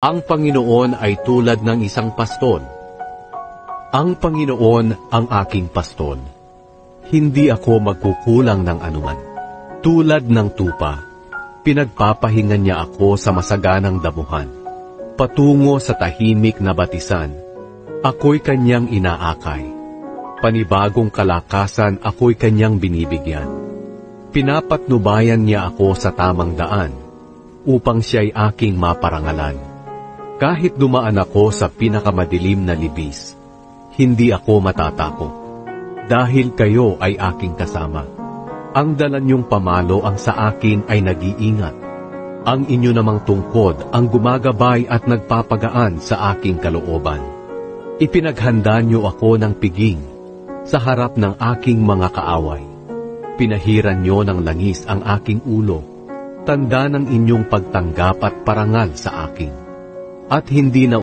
Ang Panginoon ay tulad ng isang pastor. Ang Panginoon ang aking pastor. Hindi ako magkukulang ng anuman. Tulad ng tupa, pinagpapahingan niya ako sa masaganang damuhan. Patungo sa tahimik na batisan, ako'y kanyang inaakay. Panibagong kalakasan ako'y kanyang binibigyan. Pinapatnubayan niya ako sa tamang daan, upang siya'y aking maparangalan. Kahit dumaan ako sa pinakamadilim na libis, hindi ako matatakot. Dahil kayo ay aking kasama. Ang dala niyong pamalo ang sa akin ay nag-iingat. Ang inyo namang tungkod ang gumagabay at nagpapagaan sa aking kalooban. Ipinaghanda niyo ako ng piging sa harap ng aking mga kaaway. Pinahiran niyo ng langis ang aking ulo, tanda ng inyong pagtanggap at parangal sa akin. At hindi na